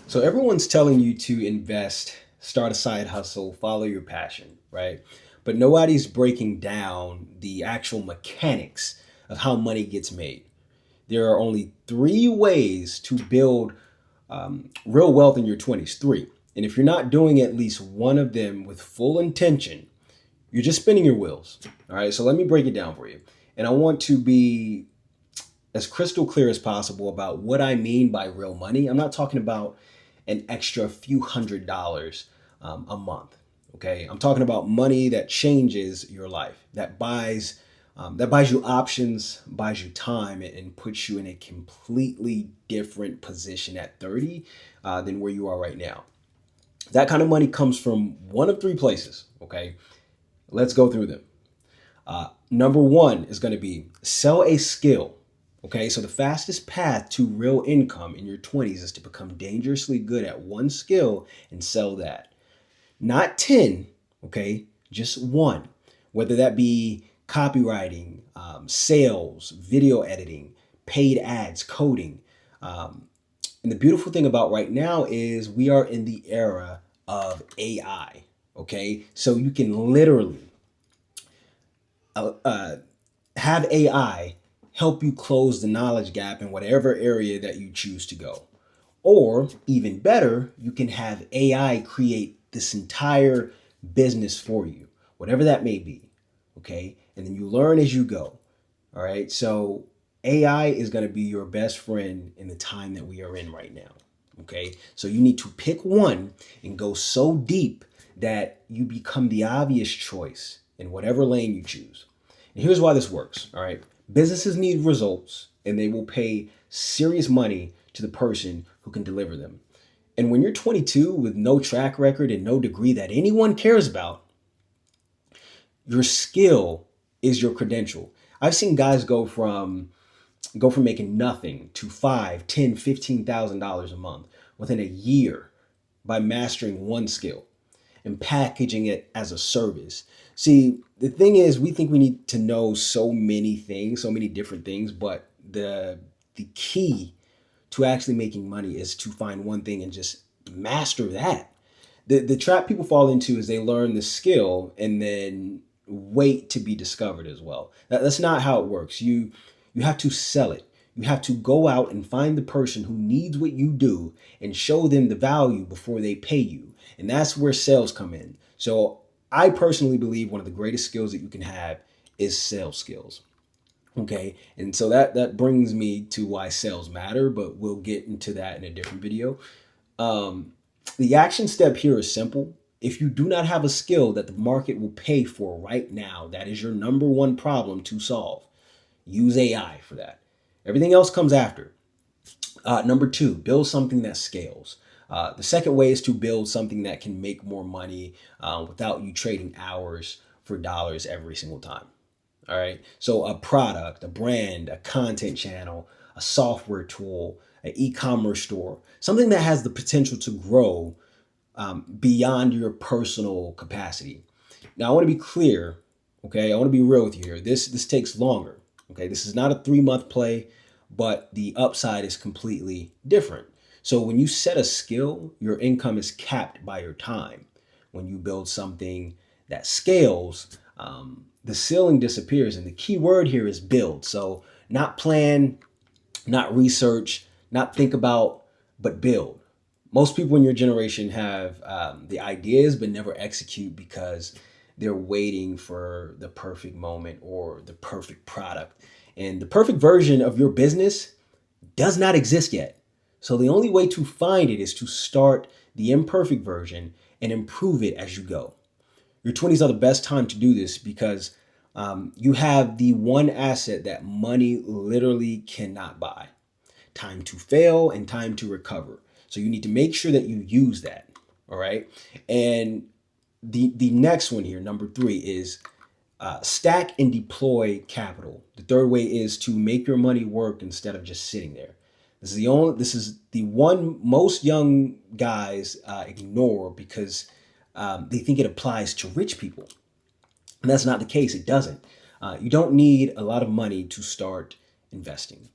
So everyone's telling you to invest, start a side hustle, follow your passion, right? But nobody's breaking down the actual mechanics of how money gets made. There are only three ways to build real wealth in your 20s. Three. And if you're not doing at least one of them with full intention, you're just spinning your wheels. All right. So let me break it down for you. And I want to be as crystal clear as possible about what I mean by real money. I'm not talking about an extra few $100s a month. Okay, I'm talking about money that changes your life, that buys you options, buys you time, and puts you in a completely different position at 30 than where you are right now. That kind of money comes from one of three places. Okay, let's go through them. Number one is going to be sell a skill. Okay, so the fastest path to real income in your 20s is to become dangerously good at one skill and sell that. Not 10, okay, just one. Whether that be copywriting, sales, video editing, paid ads, coding. Um, and the beautiful thing about right now is we are in the era of AI, okay? So you can literally uh, uh, have AI help you close the knowledge gap in whatever area that you choose to go. Or even better, you can have AI create this entire business for you, whatever that may be. Okay. And then you learn as you go. All right. So AI is going to be your best friend in the time that we are in right now. Okay. So you need to pick one and go so deep that you become the obvious choice in whatever lane you choose. And here's why this works. All right. Businesses need results and they will pay serious money to the person who can deliver them. And when you're 22 with no track record and no degree that anyone cares about, your skill is your credential. I've seen guys go from making nothing to five, 10, $15,000 a month within a year by mastering one skill and packaging it as a service. See, the thing is, we think we need to know so many things, so many different things, but the key to actually making money is to find one thing and just master that. The trap people fall into is they learn the skill and then wait to be discovered as well. That's not how it works. You have to sell it. You have to go out and find the person who needs what you do and show them the value before they pay you. And that's where sales come in. So I personally believe one of the greatest skills that you can have is sales skills. Okay, and so that brings me to why sales matter, but we'll get into that in a different video. Um, the action step here is simple. If you do not have a skill that the market will pay for right now, that is your number one problem to solve. Use AI for that. Everything else comes after. Number two, build something that scales. The second way is to build something that can make more money without you trading hours for dollars every single time. All right. So a product, a brand, a content channel, a software tool, an e-commerce store, something that has the potential to grow beyond your personal capacity. Now, I want to be clear. Okay, I want to be real with you here. This takes longer. Okay, this is not a 3 month play, but the upside is completely different. So when you set a skill, your income is capped by your time. When you build something that scales, the ceiling disappears, and the key word here is build. So not plan, not research, not think about, but build. Most people in your generation have the ideas but never execute because they're waiting for the perfect moment or the perfect product. And the perfect version of your business does not exist yet. So the only way to find it is to start the imperfect version and improve it as you go. Your 20s are the best time to do this because you have the one asset that money literally cannot buy: time to fail and time to recover. So you need to make sure that you use that. All right. And the next one here, number three, is stack and deploy capital. The third way is to make your money work instead of just sitting there. This is the one most young guys ignore because they think it applies to rich people. And that's not the case. It doesn't. You don't need a lot of money to start investing.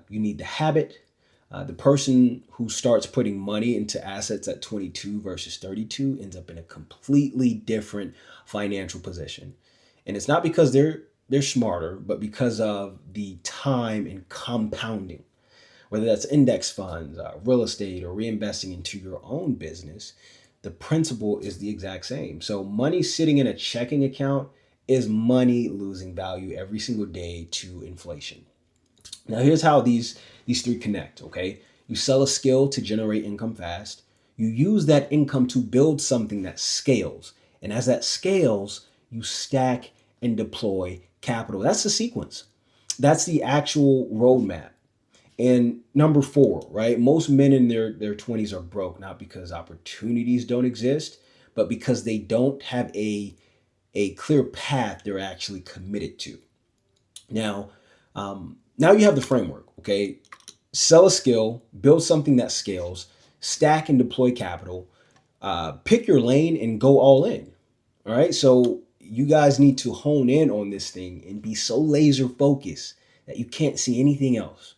You need the habit, The person who starts putting money into assets at 22 versus 32 ends up in a completely different financial position. And it's not because they're smarter, but because of the time and compounding. Whether that's index funds, real estate, or reinvesting into your own business, the principle is the exact same. So money sitting in a checking account is money losing value every single day to inflation. Now here's how these three connect, okay? You sell a skill to generate income fast. You use that income to build something that scales. And as that scales, you stack and deploy capital. That's the sequence. That's the actual roadmap. And number four, right? Most men in their 20s are broke, not because opportunities don't exist, but because they don't have a clear path they're actually committed to. Now, now you have the framework, okay? Sell a skill, build something that scales, stack and deploy capital, pick your lane and go all in. All right. So you guys need to hone in on this thing and be so laser focused that you can't see anything else.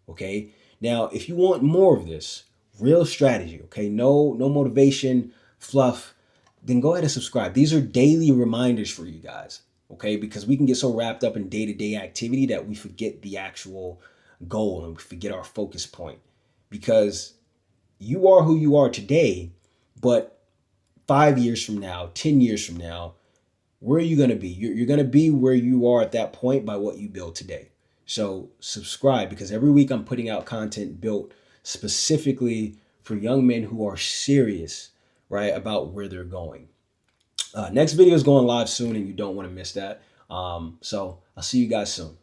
Okay. Now, if you want more of this real strategy, okay, no motivation, fluff, then go ahead and subscribe. These are daily reminders for you guys, okay? Because we can get so wrapped up in day-to-day activity that we forget the actual goal and we forget our focus point. Because you are who you are today, but 5 years from now, 10 years from now, where are you going to be? You're going to be where you are at that point by what you build today. So subscribe, because every week I'm putting out content built specifically for young men who are serious, right, about where they're going. Next video is going live soon and you don't want to miss that. So I'll see you guys soon.